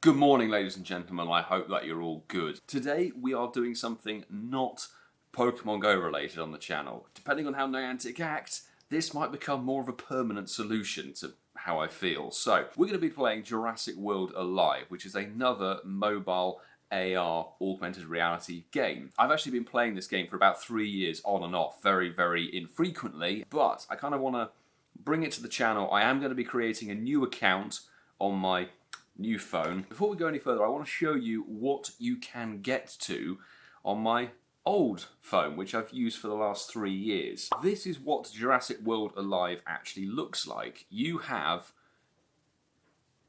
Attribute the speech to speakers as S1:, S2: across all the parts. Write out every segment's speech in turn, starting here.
S1: Good morning, ladies and gentlemen. I hope that you're all good. Today we are doing something not Pokemon Go related on the channel. Depending on how Niantic acts, this might become more of a permanent solution to how I feel. So, we're going to be playing Jurassic World Alive, which is another mobile AR augmented reality game. I've actually been playing this game for about 3 years on and off, very, very infrequently, but I kind of want to bring it to the channel. I am going to be creating a new account on my new phone. Before we go any further, I want to show you what you can get to on my old phone, which I've used for the last 3 years. This is what Jurassic World Alive actually looks like. You have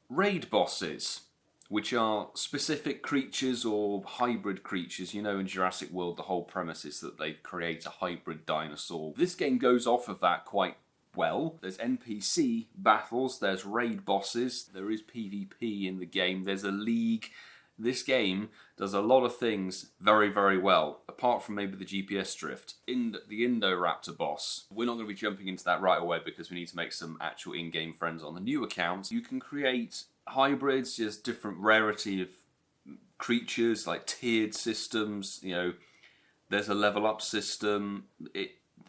S1: raid bosses, which are specific creatures or hybrid creatures. You know, in Jurassic World, the whole premise is that they create a hybrid dinosaur. This game goes off of that quite well. There's NPC battles, there's raid bosses, there is PvP in the game, there's a league. This game does a lot of things very, very well, apart from maybe the GPS drift. In the Indoraptor boss, we're not going to be jumping into that right away because we need to make some actual in-game friends on the new account. You can create hybrids, just different rarity of creatures, like tiered systems, you know, there's a level up system.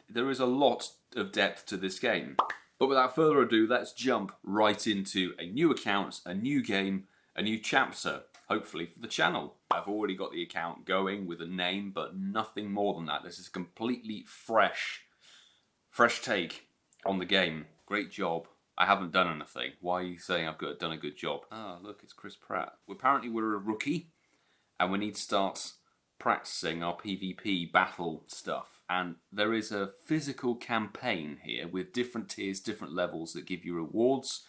S1: There is a lot of depth to this game. But without further ado, let's jump right into a new account, a new game, a new chapter, hopefully for the channel. I've already got the account going with a name, but nothing more than that. This is a completely fresh take on the game. Great job. I haven't done anything. Why are you saying I've done a good job? Ah, look, it's Chris Pratt. Apparently we're a rookie, and we need to start practicing our PvP battle stuff. And there is a physical campaign here with different tiers, different levels that give you rewards,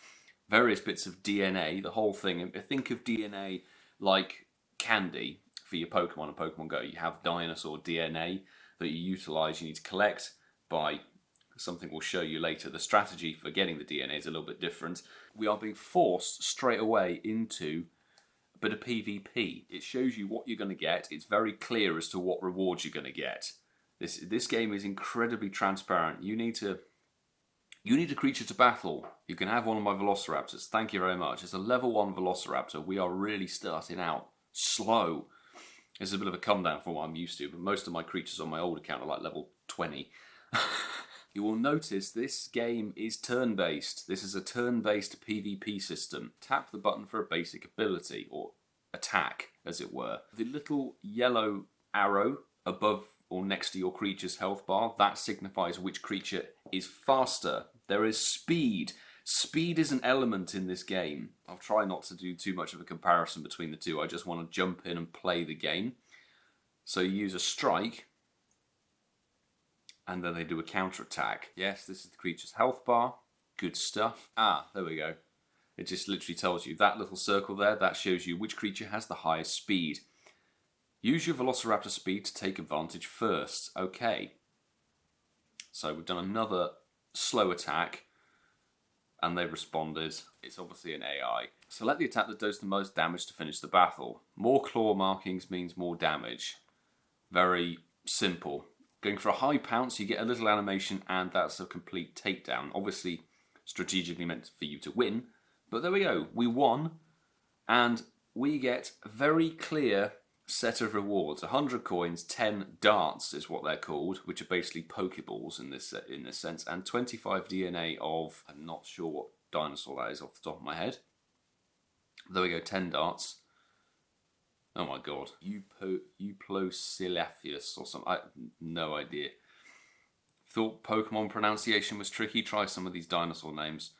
S1: various bits of DNA, the whole thing. Think of DNA like candy for your Pokemon and Pokemon Go. You have dinosaur DNA that you utilize, you need to collect by something we'll show you later. The strategy for getting the DNA is a little bit different. We are being forced straight away into a bit of PvP. It shows you what you're going to get. It's very clear as to what rewards you're going to get. This game is incredibly transparent. You need a creature to battle. You can have one of my Velociraptors. Thank you very much. It's a level 1 Velociraptor. We are really starting out slow. This is a bit of a come down from what I'm used to, but most of my creatures on my old account are like level 20. You will notice this game is turn-based. This is a turn-based PvP system. Tap the button for a basic ability, or attack, as it were. The little yellow arrow above or next to your creature's health bar, that signifies which creature is faster. There is speed. Speed is an element in this game. I'll try not to do too much of a comparison between the two. I just want to jump in and play the game. So you use a strike, and then they do a counter attack. Yes, this is the creature's health bar. Good stuff. Ah, there we go. It just literally tells you that little circle there, that shows you which creature has the highest speed. Use your Velociraptor speed to take advantage first. Okay. So we've done another slow attack, and they responded. It's obviously an AI. Select the attack that does the most damage to finish the battle. More claw markings means more damage. Very simple. Going for a high pounce, you get a little animation, and that's a complete takedown. Obviously, strategically meant for you to win, but there we go. We won, and we get a very clear set of rewards. 100 coins, 10 darts is what they're called, which are basically Pokeballs in this sense, and 25 DNA of, I'm not sure what dinosaur that is off the top of my head. There we go, 10 darts. Oh my god, Uplosilephius or something, I have no idea. Thought Pokemon pronunciation was tricky, try some of these dinosaur names.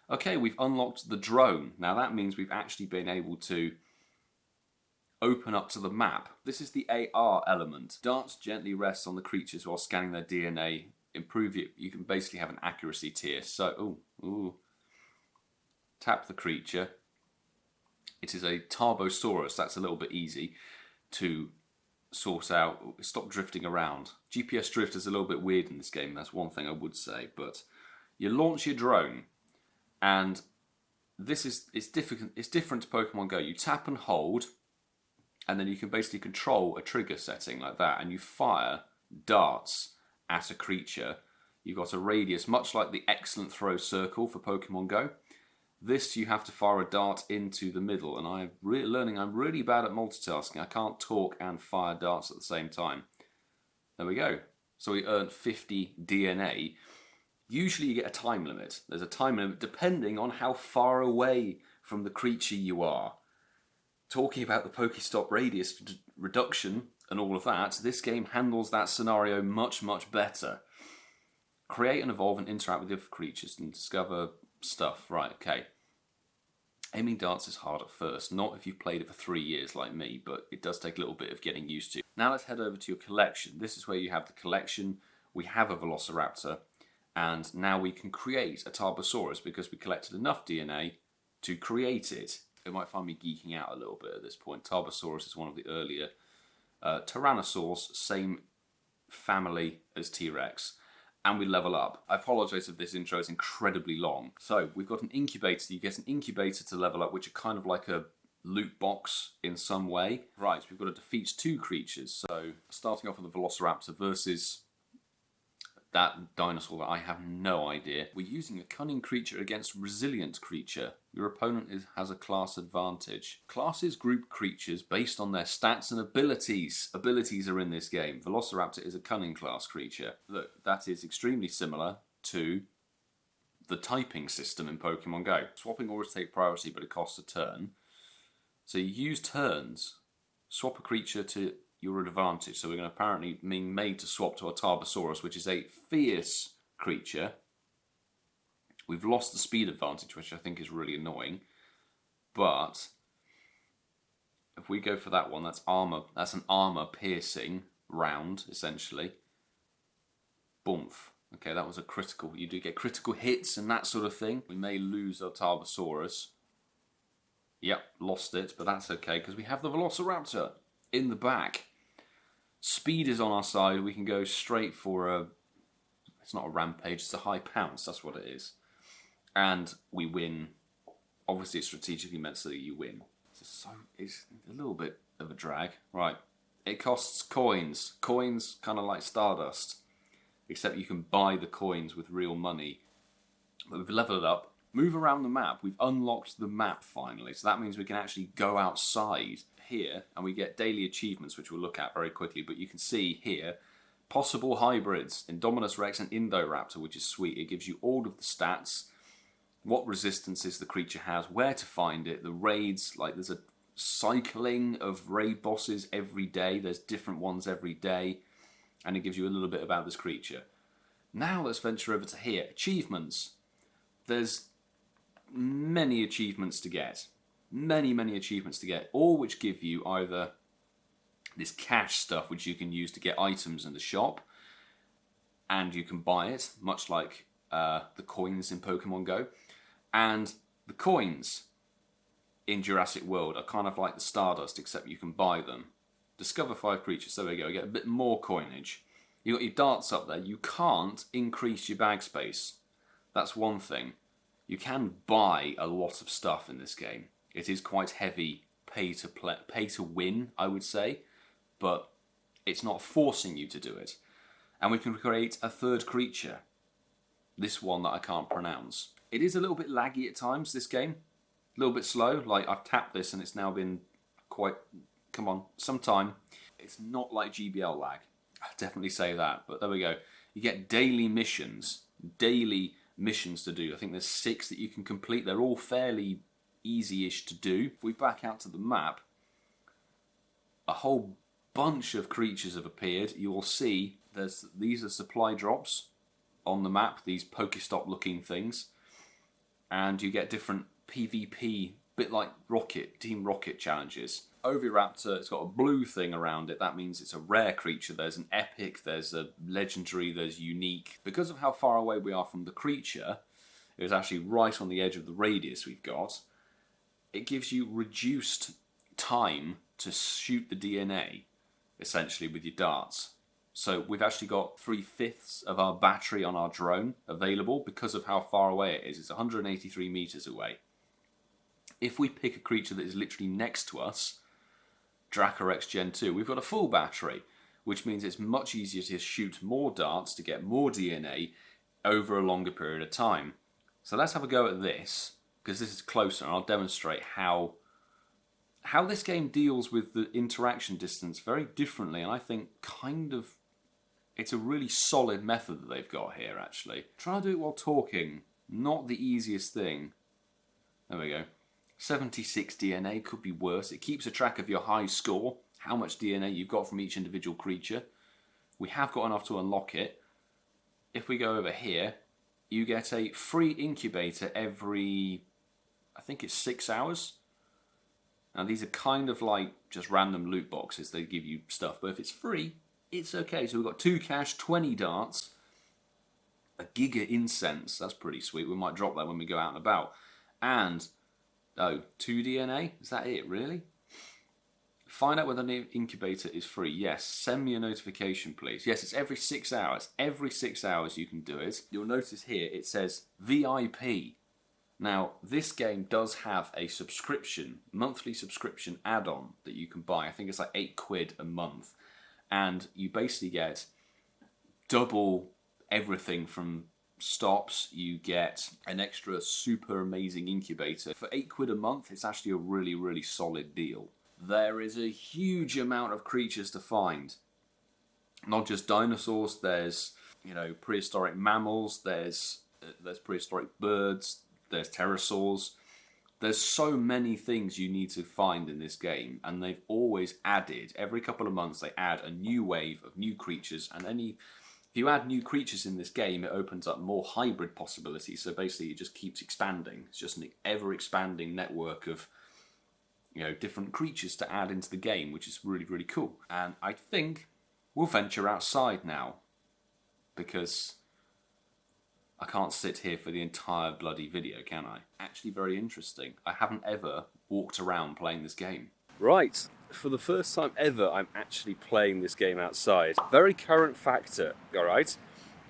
S1: Okay, we've unlocked the drone. Now that means we've actually been able to open up to the map. This is the AR element. Darts gently rest on the creatures while scanning their DNA. Improve it. You can basically have an accuracy tier. So, tap the creature. It is a Tarbosaurus. That's a little bit easy to sort out. Stop drifting around. GPS drift is a little bit weird in this game. That's one thing I would say. But you launch your drone, and it's different to Pokemon Go. You tap and hold, and then you can basically control a trigger setting like that, and you fire darts at a creature. You've got a radius, much like the excellent throw circle for Pokemon Go, This you have to fire a dart into the middle, and I'm learning I'm really bad at multitasking. I can't talk and fire darts at the same time. There we go. So we earned 50 DNA. Usually you get a time limit. There's a time limit depending on how far away from the creature you are. Talking about the Pokestop radius reduction and all of that, this game handles that scenario much, much better. Create and evolve and interact with other creatures and discover stuff. Right, okay. Aiming darts is hard at first, not if you've played it for 3 years like me, but it does take a little bit of getting used to. Now let's head over to your collection. This is where you have the collection. We have a Velociraptor, and now we can create a Tarbosaurus because we collected enough DNA to create it. It might find me geeking out a little bit at this point. Tarbosaurus is one of the earlier Tyrannosaurs, same family as T-Rex. And we level up. I apologise if this intro is incredibly long. So we've got an incubator. You get an incubator to level up, which are kind of like a loot box in some way. Right, we've got to defeat 2 creatures. So starting off with the Velociraptor versus that dinosaur that I have no idea. We're using a cunning creature against resilient creature. Your opponent has a class advantage. Classes group creatures based on their stats and abilities. Abilities are in this game. Velociraptor is a cunning class creature. Look, that is extremely similar to the typing system in Pokemon GO. Swapping always take priority, but it costs a turn. So you use turns. Swap a creature to your advantage. So we're going to apparently be made to swap to a Tarbosaurus, which is a fierce creature. We've lost the speed advantage, which I think is really annoying. But if we go for that one, that's armor. That's an armor piercing round, essentially. Boomf. Okay, that was a critical. You do get critical hits and that sort of thing. We may lose our Tarbosaurus. Yep, lost it, but that's okay because we have the Velociraptor in the back. Speed is on our side. We can go straight for a... It's not a rampage, it's a high pounce. That's what it is. And we win. Obviously, it's strategically meant so that you win. It's a little bit of a drag. Right. It costs coins. Coins kind of like Stardust. Except you can buy the coins with real money. But we've leveled it up. Move around the map. We've unlocked the map finally. So that means we can actually go outside here and we get daily achievements, which we'll look at very quickly. But you can see here, possible hybrids, Indominus Rex and Indoraptor, which is sweet. It gives you all of the stats, what resistances the creature has, where to find it, the raids, like there's a cycling of raid bosses every day. There's different ones every day. And it gives you a little bit about this creature. Now let's venture over to here. Achievements. There's many achievements to get. Many achievements to get. All which give you either this cash stuff, which you can use to get items in the shop. And you can buy it, much like the coins in Pokemon GO. And the coins in Jurassic World are kind of like the Stardust, except you can buy them. Discover 5 creatures. There we go. Get a bit more coinage. You've got your darts up there. You can't increase your bag space. That's one thing. You can buy a lot of stuff in this game. It is quite heavy pay to win, I would say, but it's not forcing you to do it. And we can create a 3rd creature. This one that I can't pronounce. It is a little bit laggy at times, this game. A little bit slow. Like, I've tapped this and it's now been quite... Come on, some time. It's not like GBL lag. I'll definitely say that. But there we go. You get daily missions. Daily missions to do. I think there's 6 that you can complete. They're all fairly easy-ish to do. If we back out to the map, a whole bunch of creatures have appeared. You will see these are supply drops on the map, these Pokestop looking things. And you get different PvP, bit like Team Rocket challenges. Oviraptor, it's got a blue thing around it. That means it's a rare creature. There's an epic, there's a legendary, there's unique. Because of how far away we are from the creature, it was actually right on the edge of the radius we've got. It gives you reduced time to shoot the DNA, essentially, with your darts. So we've actually got 3/5 of our battery on our drone available because of how far away it is. It's 183 meters away. If we pick a creature that is literally next to us, Dracorex Gen 2, we've got a full battery, which means it's much easier to shoot more darts to get more DNA over a longer period of time. So let's have a go at this. because this is closer, and I'll demonstrate how this game deals with the interaction distance very differently, and I think it's a really solid method that they've got here, actually. Try to do it while talking, not the easiest thing. There we go. 76 DNA, could be worse. It keeps a track of your high score, how much DNA you've got from each individual creature. We have got enough to unlock it. If we go over here, you get a free incubator every, I think it's 6 hours. Now these are kind of like just random loot boxes, they give you stuff, but if it's free, it's okay. So we've got 2 cash, 20 darts, a Giga Incensed, that's pretty sweet, we might drop that when we go out and about. And, 2 DNA, is that it, really? Find out whether the incubator is free. Yes, send me a notification please. Yes, it's every 6 hours. Every 6 hours you can do it. You'll notice here it says VIP. Now, this game does have a subscription, monthly subscription add-on that you can buy. I think it's like £8 a month. And you basically get double everything from stops. You get an extra super amazing incubator. For £8 a month, it's actually a really, really solid deal. There is a huge amount of creatures to find. Not just dinosaurs, there's, prehistoric mammals, there's prehistoric birds, there's pterosaurs. There's so many things you need to find in this game, and they've always added, every couple of months they add a new wave of new creatures, and if you add new creatures in this game, it opens up more hybrid possibilities, so basically it just keeps expanding. It's just an ever-expanding network of different creatures to add into the game, which is really, really cool. And I think we'll venture outside now, because I can't sit here for the entire bloody video, can I? Actually very interesting. I haven't ever walked around playing this game. Right, for the first time ever, I'm actually playing this game outside. Very current factor, alright?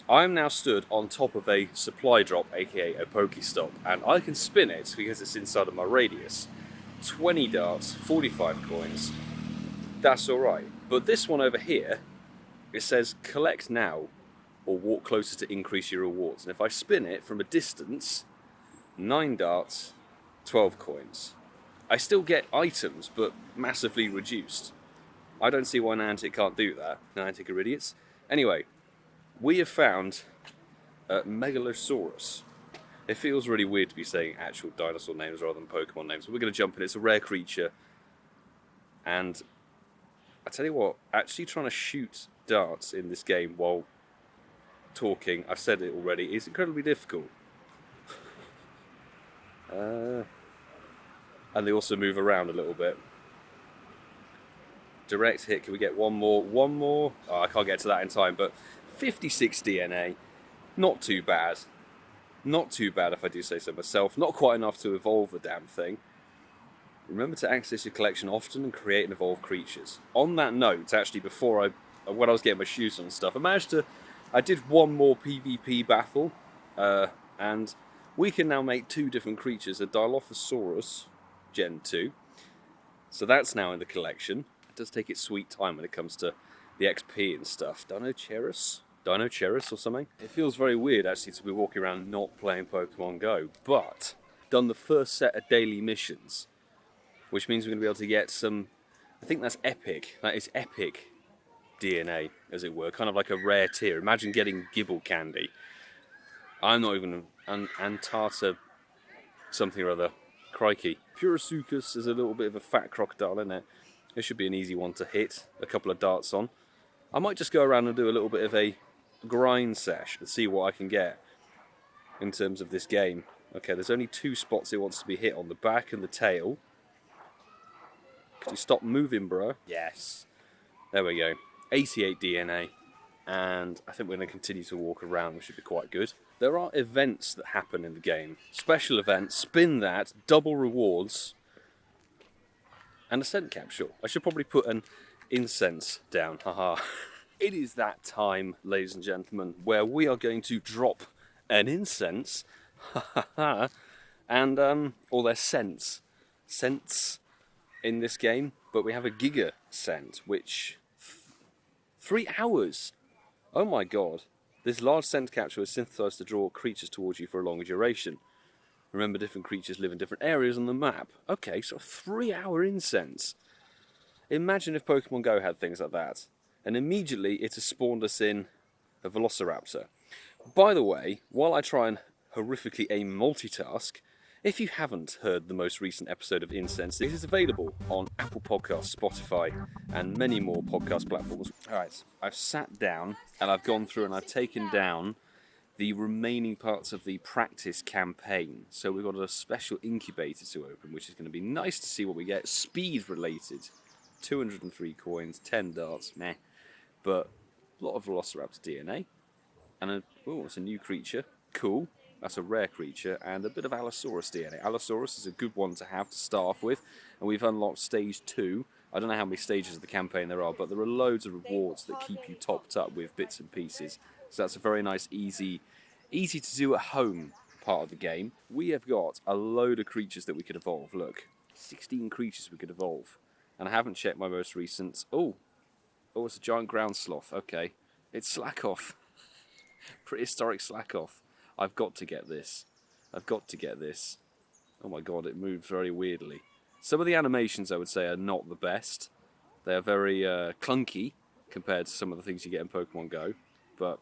S1: I'm now stood on top of a supply drop, aka a Pokestop, and I can spin it because it's inside of my radius. 20 darts, 45 coins, that's alright. But this one over here, it says collect now, or walk closer to increase your rewards. And if I spin it from a distance, 9 darts, 12 coins. I still get items, but massively reduced. I don't see why Niantic can't do that. Niantic are idiots. Anyway, we have found Megalosaurus. It feels really weird to be saying actual dinosaur names rather than Pokemon names. So we're going to jump in. It's a rare creature. And I tell you what, actually trying to shoot darts in this game while talking, I've said it already, is incredibly difficult. And they also move around a little bit. Direct hit, can we get one more? One more? Oh, I can't get to that in time, but 56 DNA, not too bad. Not too bad if I do say so myself. Not quite enough to evolve the damn thing. Remember to access your collection often and create and evolve creatures. On that note, actually, when I was getting my shoes on and stuff, I did one more PvP battle, and we can now make 2 different creatures, a Dilophosaurus Gen 2. So that's now in the collection. It does take its sweet time when it comes to the XP and stuff. Dino-Cheris or something. It feels very weird actually to be walking around not playing Pokemon Go, but done the first set of daily missions, which means we're going to be able to get some, I think that's epic, that is epic DNA, as it were, kind of like a rare tier. Imagine getting Gibble Candy. I'm not even an Antata something or other. Crikey. Purasuchus is a little bit of a fat crocodile, isn't it? It should be an easy one to hit a couple of darts on. I might just go around and do a little bit of a grind sesh and see what I can get in terms of this game. Okay, there's only 2 spots it wants to be hit on, the back and the tail. Could you stop moving, bro? Yes. There we go. 88 DNA, and I think we're going to continue to walk around, which should be quite good. There are events that happen in the game. Special events, spin that, double rewards, and a scent capsule. I should probably put an incense down, haha. It is that time, ladies and gentlemen, where we are going to drop an incense, and all their scents in this game, but we have a Giga scent, which 3 hours. Oh my god. This large scent capsule is synthesized to draw creatures towards you for a longer duration.
S2: Remember, different creatures live in different areas on the map. Okay, so a 3-hour incense. Imagine if Pokemon GO had things like that. And immediately it has spawned us in a Velociraptor. By the way, while I try and horrifically aim multitask, if you haven't heard the most recent episode of Incensed, it is available on Apple Podcasts, Spotify, and many more podcast platforms. Alright, I've sat down and I've gone through and I've taken down the remaining parts of the practice campaign. So we've got a special incubator to open, which is going to be nice to see what we get. Speed related. 203 coins, 10 darts, meh. But a lot of Velociraptor DNA. And it's a new creature. Cool. That's a rare creature. And a bit of Allosaurus DNA. Allosaurus is a good one to have to start off with. And we've unlocked stage 2. I don't know how many stages of the campaign there are, but there are loads of rewards that keep you topped up with bits and pieces. So that's a very nice, easy to do at home part of the game. We have got a load of creatures that we could evolve. Look, 16 creatures we could evolve. And I haven't checked my most recent. Oh, it's a giant ground sloth. Okay, it's Slakoth. Prehistoric Slakoth. I've got to get this. Oh my god, it moves very weirdly. Some of the animations, I would say, are not the best. They are very clunky compared to some of the things you get in Pokemon GO. But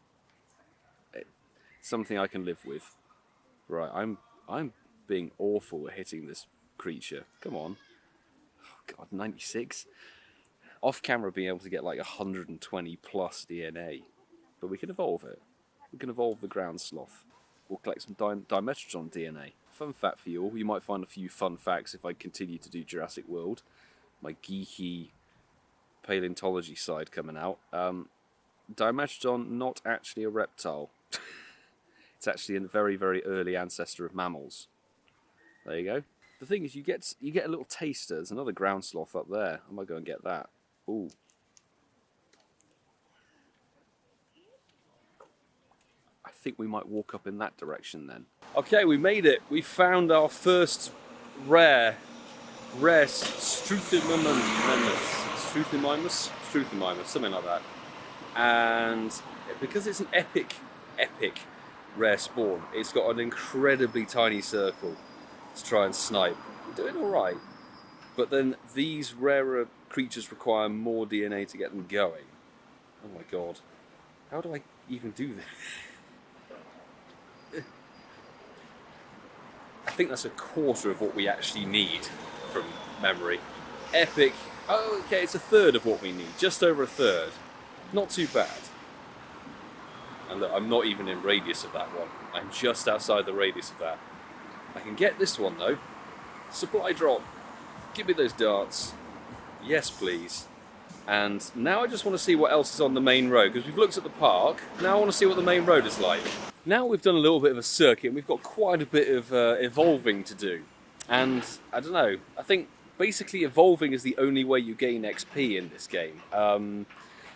S2: it's something I can live with. Right, I'm being awful at hitting this creature. Come on. Oh god, 96. Off camera, being able to get like 120 plus DNA. But we can evolve it. We can evolve the ground sloth. We'll collect some Dimetrodon DNA. Fun fact for you all. You might find a few fun facts if I continue to do Jurassic World. My geeky paleontology side coming out. Dimetrodon, not actually a reptile. It's actually a very, very early ancestor of mammals. There you go. The thing is, you get a little taster. There's another ground sloth up there. I might go and get that. Ooh. I think we might walk up in that direction then. Okay, we made it. We found our first rare Struthimimus, something like that. And because it's an epic rare spawn, it's got an incredibly tiny circle to try and snipe. We're doing alright. But then these rarer creatures require more DNA to get them going. Oh my god. How do I even do this? I think that's a quarter of what we actually need from memory. Epic. Oh, okay, it's a third of what we need. Just over a third. Not too bad. And look, I'm not even in radius of that one. I'm just outside the radius of that. I can get this one though. Supply drop. Give me those darts. Yes, please. And now I just want to see what else is on the main road, because we've looked at the park. Now I want to see what the main road is like. Now we've done a little bit of a circuit, and we've got quite a bit of evolving to do. And I don't know, I think basically evolving is the only way you gain XP in this game.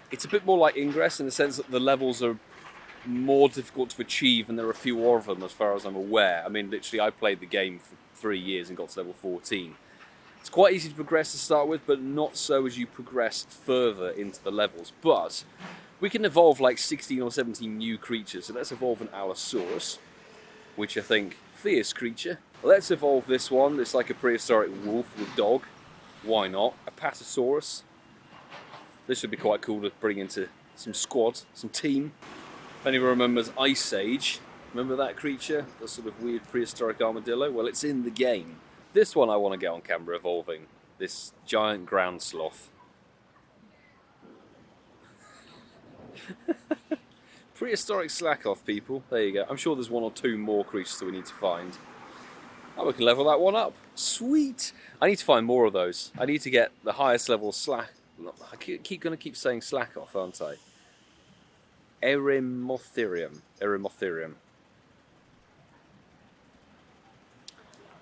S2: It's a bit more like Ingress in the sense that the levels are more difficult to achieve, and there are fewer of them as far as I'm aware. I mean, literally, I played the game for 3 years and got to level 14. It's quite easy to progress to start with, but not so as you progress further into the levels. But we can evolve like 16 or 17 new creatures. So let's evolve an Allosaurus, which I think, fierce creature. Let's evolve this one. It's like a prehistoric wolf with dog. Why not? Apatosaurus. This would be quite cool to bring into some squad, some team. If anyone remembers Ice Age, remember that creature? The sort of weird prehistoric armadillo? Well, it's in the game. This one I want to get on camera evolving. This giant ground sloth. Prehistoric Slakoth, people. There you go. I'm sure there's 1 or 2 more creatures that we need to find. Oh, we can level that one up. Sweet! I need to find more of those. I need to get the highest level I keep going to keep saying Slakoth, aren't I? Erymotherium.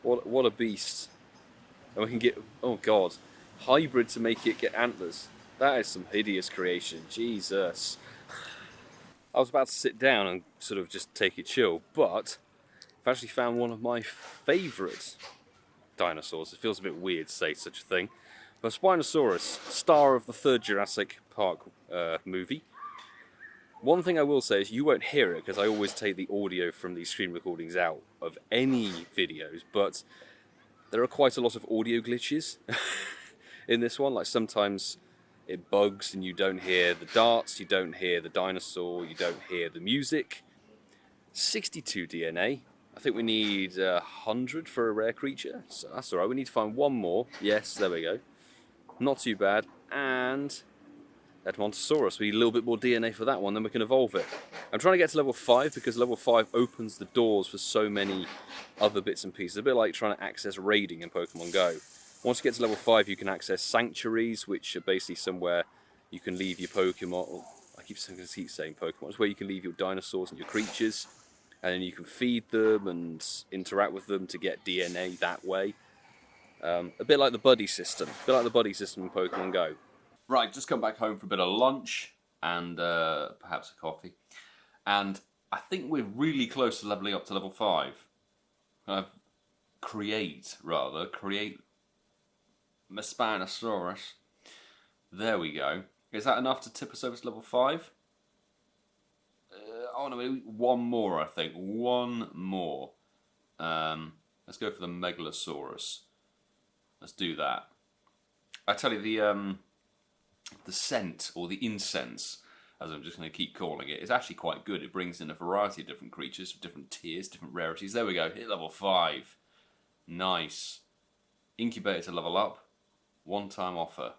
S2: What a beast. And we can get, oh god, hybrid to make it get antlers. That is some hideous creation. Jesus. I was about to sit down and sort of just take it chill, but I've actually found one of my favourite dinosaurs. It feels a bit weird to say such a thing. But Spinosaurus, star of the 3rd Jurassic Park movie. One thing I will say is you won't hear it because I always take the audio from these screen recordings out of any videos, but there are quite a lot of audio glitches in this one. Like sometimes it bugs and you don't hear the darts, you don't hear the dinosaur, you don't hear the music. 62 DNA. I think we need 100 for a rare creature, so that's alright. We need to find one more. Yes, there we go. Not too bad. And Apatosaurus. We need a little bit more DNA for that one, then we can evolve it. I'm trying to get to level 5 because level 5 opens the doors for so many other bits and pieces. A bit like trying to access raiding in Pokemon GO. Once you get to level 5, you can access sanctuaries, which are basically somewhere you can leave your Pokemon. Or I keep saying Pokemon. It's where you can leave your dinosaurs and your creatures, and then you can feed them and interact with them to get DNA that way. A bit like the buddy system. A bit like the buddy system in Pokemon GO.
S1: Right, just come back home for a bit of lunch and perhaps a coffee. And I think we're really close to leveling up to level 5. Create my Spinosaurus. There we go. Is that enough to tip us over to level 5? Oh no, maybe one more, I think. One more. Let's go for the Megalosaurus. Let's do that. I tell you, the scent, or the incense, as I'm just going to keep calling it, is actually quite good. It brings in a variety of different creatures, different tiers, different rarities. There we go, hit level 5. Nice. Incubator to level up. One-time offer.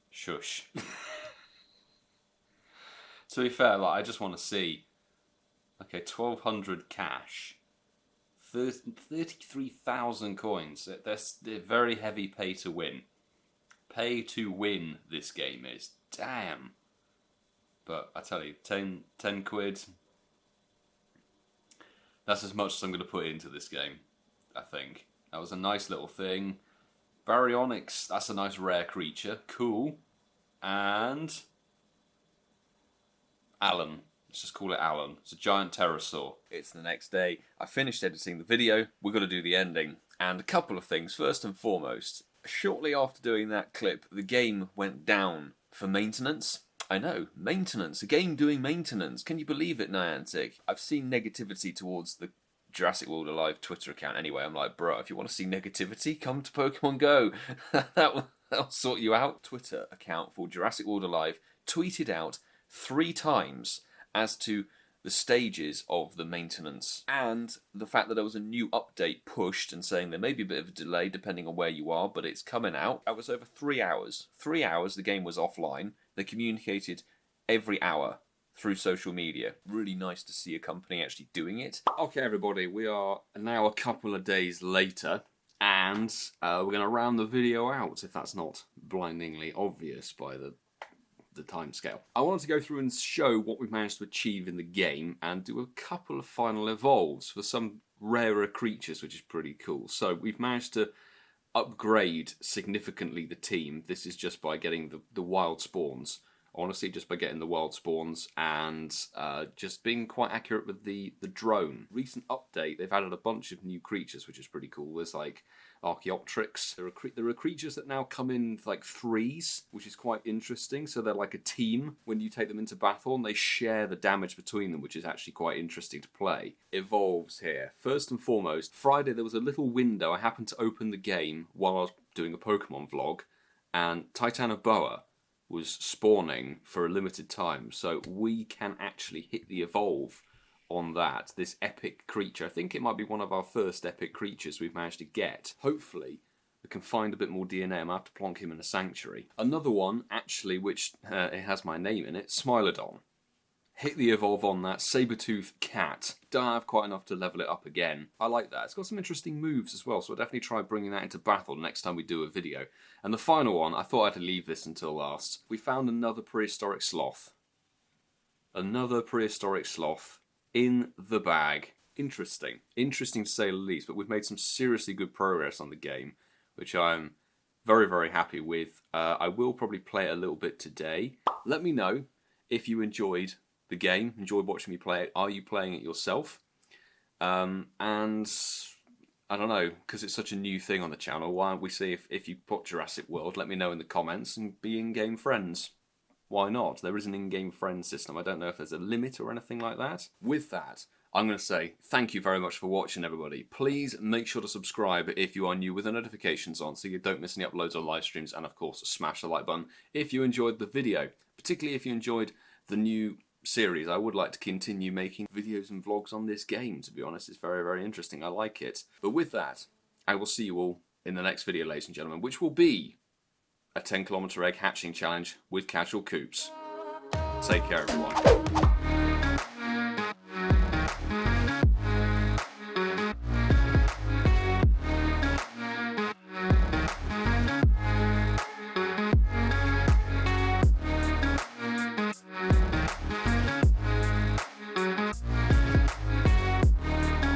S1: Shush. To be fair, like, I just want to see. Okay, 1,200 cash. 33,000 coins. They're very heavy pay to win. Pay to win this game is. Damn. But I tell you, 10 quid. That's as much as I'm going to put into this game, I think. That was a nice little thing. Baryonyx, that's a nice rare creature. Cool. And Alan. Let's just call it Alan. It's a giant pterosaur. It's the next day. I finished editing the video. We've got to do the ending. And a couple of things. First and foremost, shortly after doing that clip, the game went down for maintenance. I know, maintenance. A game doing maintenance. Can you believe it, Niantic? I've seen negativity towards the Jurassic World Alive Twitter account anyway. I'm like, bro, if you want to see negativity, come to Pokemon GO. That'll sort you out. Twitter account for Jurassic World Alive tweeted out 3 times as to the stages of the maintenance and the fact that there was a new update pushed and saying there may be a bit of a delay depending on where you are, but it's coming out. That was over 3 hours. 3 hours the game was offline. They communicated every hour through social media. Really nice to see a company actually doing it. Okay, everybody, we are now a couple of days later, and we're going to round the video out, if that's not blindingly obvious by the time scale. I wanted to go through and show what we've managed to achieve in the game and do a couple of final evolves for some rarer creatures, which is pretty cool. So we've managed to upgrade significantly the team. This is just by getting the wild spawns. Honestly, just by getting the wild spawns and just being quite accurate with the drone. Recent update, they've added a bunch of new creatures, which is pretty cool. There's like Archaeopteryx. There are creatures that now come in like 3s, which is quite interesting. So they're like a team when you take them into battle, and they share the damage between them, which is actually quite interesting to play. Evolves here. First and foremost, Friday there was a little window. I happened to open the game while I was doing a Pokemon vlog, and Titanaboa was spawning for a limited time, so we can actually hit the evolve on that. This epic creature. I think it might be one of our first epic creatures we've managed to get. Hopefully we can find a bit more DNA. I might have to plonk him in a sanctuary. Another one, actually, which it has my name in it, Smilodon. Hit the evolve on that. Saber-tooth cat. Don't have quite enough to level it up again. I like that. It's got some interesting moves as well, so I'll definitely try bringing that into battle next time we do a video. And the final one, I thought I'd leave this until last. We found another prehistoric sloth. Another prehistoric sloth in the bag. Interesting. Interesting to say the least, but we've made some seriously good progress on the game, which I'm very, very happy with. I will probably play it a little bit today. Let me know if you enjoyed the game, enjoyed watching me play it. Are you playing it yourself? And I don't know, because it's such a new thing on the channel, why don't we see if you put Jurassic World, let me know in the comments, and be in-game friends. Why not? There is an in-game friend system. I don't know if there's a limit or anything like that. With that, I'm going to say thank you very much for watching, everybody. Please make sure to subscribe if you are new with the notifications on so you don't miss any uploads or live streams, and of course smash the like button if you enjoyed the video, particularly if you enjoyed the new series. I would like to continue making videos and vlogs on this game, to be honest. It's very, very interesting. I like it. But with that, I will see you all in the next video, ladies and gentlemen, which will be a 10-kilometer egg hatching challenge with casual coops. Take care, everyone.